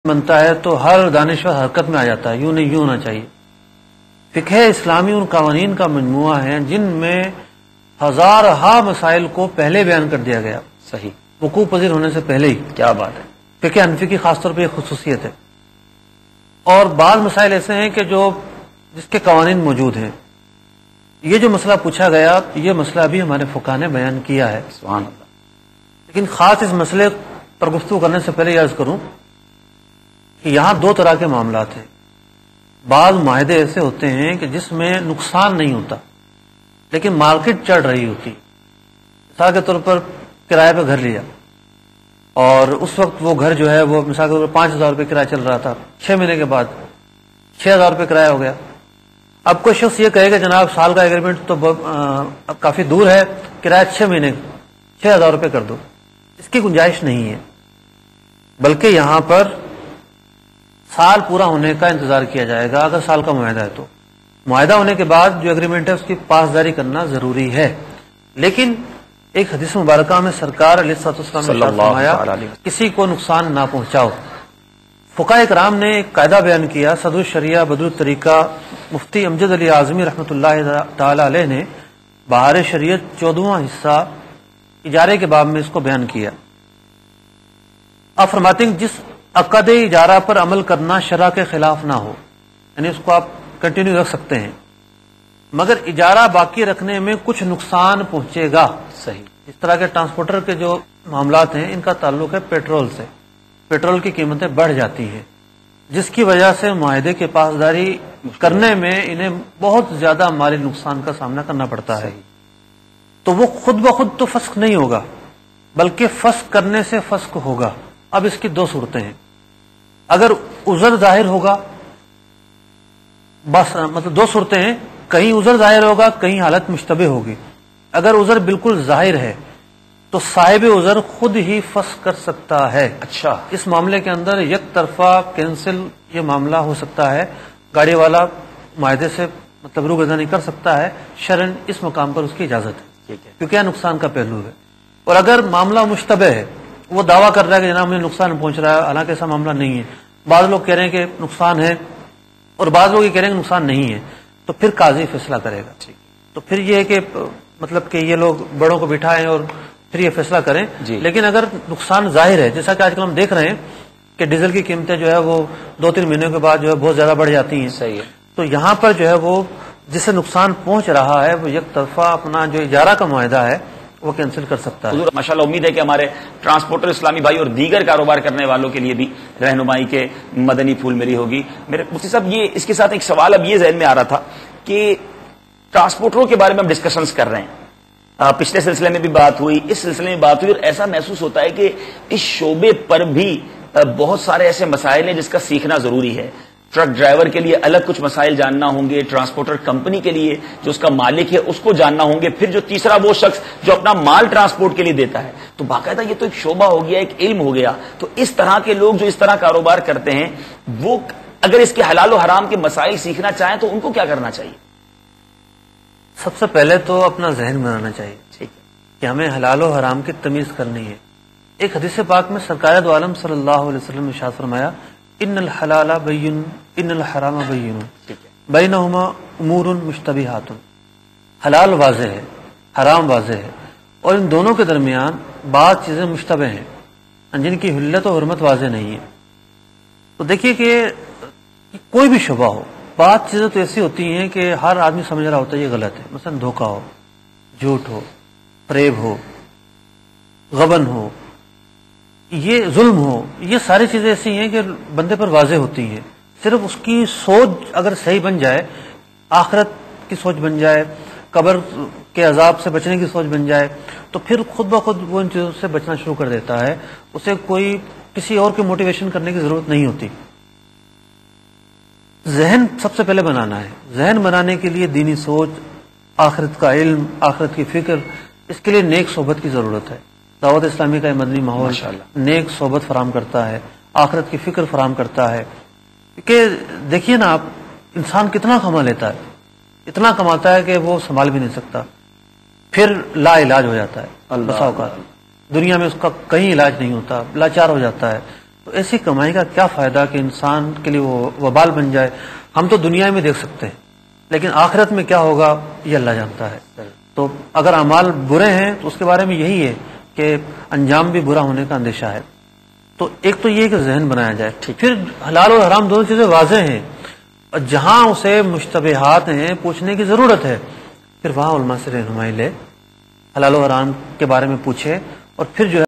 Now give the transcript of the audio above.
بنتا ہے تو ہر دانشور حرکت میں آ جاتا ہے، یوں نہیں یوں ہونا چاہیے۔ فقہ اسلامی ان قوانین کا مجموعہ ہے جن میں ہزارہا مسائل کو پہلے بیان کر دیا گیا، صحیح، وقوع پذیر ہونے سے پہلے ہی۔ کیا بات ہے۔ فقہ حنفی کی خاص طور پہ یہ خصوصیت ہے۔ اور بعض مسائل ایسے ہیں کہ جس کے قوانین موجود ہیں۔ یہ جو مسئلہ پوچھا گیا، یہ مسئلہ بھی ہمارے فقہاء نے بیان کیا ہے، سبحان اللہ۔ لیکن خاص اس مسئلے پر گفتگو کرنے سے پہلے یہ عرض کروں کہ یہاں دو طرح کے معاملات ہیں۔ بعض معاہدے ایسے ہوتے ہیں کہ جس میں نقصان نہیں ہوتا لیکن مارکیٹ چڑھ رہی ہوتی۔ مثال کے طور پر کرائے پہ گھر لیا اور اس وقت وہ گھر جو ہے وہ مثال کے طور پر 5,000 روپے کرایہ چل رہا تھا، 6 مہینے کے بعد 6,000 روپے کرایہ ہو گیا۔ اب کوئی شخص یہ کہے کہ جناب سال کا ایگریمنٹ تو اب کافی دور ہے، کرایہ 6 مہینے 6,000 روپے کر دو، اس کی گنجائش نہیں ہے، بلکہ یہاں پر سال پورا ہونے کا انتظار کیا جائے گا۔ اگر سال کا معاہدہ ہے تو معاہدہ ہونے کے بعد جو ایگریمنٹ ہے اس کی پاسداری کرنا ضروری ہے۔ لیکن ایک حدیث مبارکہ میں سرکار علیہ السلام نے فرمایا کسی کو نقصان نہ پہنچاؤ۔ فقہاء کرام نے ایک قاعدہ بیان کیا، صدر الشریعہ بدر الطریقہ مفتی امجد علی اعظمی رحمۃ اللہ تعالی علیہ نے بہار شریعت 14واں حصہ اجارے کے باب میں اس کو بیان کیا۔ آپ فرماتے ہیں جس عقد اجارہ پر عمل کرنا شرع کے خلاف نہ ہو، یعنی اس کو آپ کنٹینیو رکھ سکتے ہیں، مگر اجارہ باقی رکھنے میں کچھ نقصان پہنچے گا۔ صحیح۔ اس طرح کے ٹرانسپورٹر کے جو معاملات ہیں ان کا تعلق ہے پیٹرول سے، پیٹرول کی قیمتیں بڑھ جاتی ہیں جس کی وجہ سے معاہدے کی پاسداری کرنے میں انہیں بہت زیادہ مالی نقصان کا سامنا کرنا پڑتا ہے۔ تو وہ خود بخود تو فسخ نہیں ہوگا بلکہ فسخ کرنے سے فسخ ہوگا۔ اب اس کی دو صورتیں ہیں، اگر عذر ظاہر ہوگا، بس مطلب دو صورتیں ہیں، کہیں عذر ظاہر ہوگا کہیں حالت مشتبہ ہوگی۔ اگر عذر بالکل ظاہر ہے تو صاحب عذر خود ہی فسخ کر سکتا ہے۔ اچھا، اس معاملے کے اندر یک طرفہ کینسل یہ معاملہ ہو سکتا ہے، گاڑی والا معاہدے سے مطلب روگردانی کر سکتا ہے، شرعاً اس مقام پر اس کی اجازت ہے کیونکہ یہ نقصان کا پہلو ہے۔ اور اگر معاملہ مشتبہ ہے، وہ دعویٰ کر رہا ہے کہ جناب مجھے نقصان پہنچ رہا ہے، حالانکہ ایسا معاملہ نہیں ہے، بعض لوگ کہہ رہے ہیں کہ نقصان ہے اور بعض لوگ یہ کہہ رہے ہیں کہ نقصان نہیں ہے، تو پھر قاضی فیصلہ کرے گا۔ تو پھر یہ ہے کہ مطلب کہ یہ لوگ بڑوں کو بٹھائیں اور پھر یہ فیصلہ کریں۔ لیکن اگر نقصان ظاہر ہے، جیسا کہ آج کل ہم دیکھ رہے ہیں کہ ڈیزل کی قیمتیں جو ہے وہ 2-3 مہینوں کے بعد جو ہے بہت زیادہ بڑھ جاتی ہیں، صحیح ہے، تو یہاں پر جو ہے وہ جسے نقصان پہنچ رہا ہے وہ یک طرفہ اپنا جو اجارہ کا معاہدہ ہے وہ کینسل کر سکتا ہے۔ ماشاءاللہ امید ہے کہ ہمارے ٹرانسپورٹر اسلامی بھائی اور دیگر کاروبار کرنے والوں کے لیے بھی رہنمائی کے مدنی پھول میری ہوگی۔ میرے مفتی صاحب یہ اس کے ساتھ ایک سوال اب یہ ذہن میں آ رہا تھا کہ ٹرانسپورٹروں کے بارے میں ہم ڈسکشنز کر رہے ہیں، پچھلے سلسلے میں بھی بات ہوئی، اس سلسلے میں بات ہوئی، اور ایسا محسوس ہوتا ہے کہ اس شعبے پر بھی بہت سارے ایسے مسائل ہیں جس کا سیکھنا ضروری ہے۔ ٹرک ڈرائیور کے لیے الگ کچھ مسائل جاننا ہوں گے، ٹرانسپورٹر کمپنی کے لیے جو اس کا مالک ہے اس کو جاننا ہوں گے، پھر جو تیسرا وہ شخص جو اپنا مال ٹرانسپورٹ کے لیے دیتا ہے، تو باقاعدہ یہ تو ایک شعبہ ہو گیا، ایک علم ہو گیا۔ تو اس طرح کے لوگ جو اس طرح کاروبار کرتے ہیں وہ اگر اس کے حلال و حرام کے مسائل سیکھنا چاہیں تو ان کو کیا کرنا چاہیے؟ سب سے پہلے تو اپنا ذہن بنانا چاہیے کہ ہمیں حلال و حرام کی تمیز کرنی ہے۔ ایک حدیث پاک میں سرکار دو عالم صلی اللہ علیہ وسلم نے ارشاد فرمایا، ان الحلال بین ان الحرام بین بینہما امور مشتبہات۔ حلال واضح ہے، حرام واضح ہے، اور ان دونوں کے درمیان بعض چیزیں مشتبہ ہیں جن کی حلت و حرمت واضح نہیں ہے۔ تو دیکھیے کہ کوئی بھی شبہ ہو، بعض چیزیں تو ایسی ہوتی ہیں کہ ہر آدمی سمجھ رہا ہوتا ہے یہ غلط ہے، مثلا دھوکہ ہو، جھوٹ ہو، فریب ہو، غبن ہو، یہ ظلم ہو، یہ ساری چیزیں ایسی ہیں کہ بندے پر واضح ہوتی ہیں۔ صرف اس کی سوچ اگر صحیح بن جائے، آخرت کی سوچ بن جائے، قبر کے عذاب سے بچنے کی سوچ بن جائے، تو پھر خود بخود وہ ان چیزوں سے بچنا شروع کر دیتا ہے، اسے کوئی کسی اور کی موٹیویشن کرنے کی ضرورت نہیں ہوتی۔ ذہن سب سے پہلے بنانا ہے، ذہن بنانے کے لیے دینی سوچ، آخرت کا علم، آخرت کی فکر، اس کے لیے نیک صحبت کی ضرورت ہے۔ دعوت اسلامی کا یہ مدنی ماحول نیک صحبت فراہم کرتا ہے، آخرت کی فکر فراہم کرتا ہے۔ کہ دیکھیے نا، آپ انسان کتنا کما لیتا ہے، اتنا کماتا ہے کہ وہ سنبھال بھی نہیں سکتا، پھر لا علاج ہو جاتا ہے۔ بسا اوقات دنیا میں اس کا کہیں علاج نہیں ہوتا، لاچار ہو جاتا ہے، تو ایسی کمائی کا کیا فائدہ کہ انسان کے لیے وہ وبال بن جائے. ہم تو دنیا میں دیکھ سکتے ہیں لیکن آخرت میں کیا ہوگا یہ اللہ جانتا ہے. تو اگر اعمال برے ہیں تو اس کے بارے میں یہی ہے کہ انجام بھی برا ہونے کا اندیشہ ہے. تو ایک تو یہ کہ ذہن بنایا جائے. پھر حلال اور حرام دونوں چیزیں واضح ہیں، جہاں اسے مشتبہات ہیں پوچھنے کی ضرورت ہے پھر وہاں علماء سے رہنمائی لے، حلال و حرام کے بارے میں پوچھے اور پھر جو ہے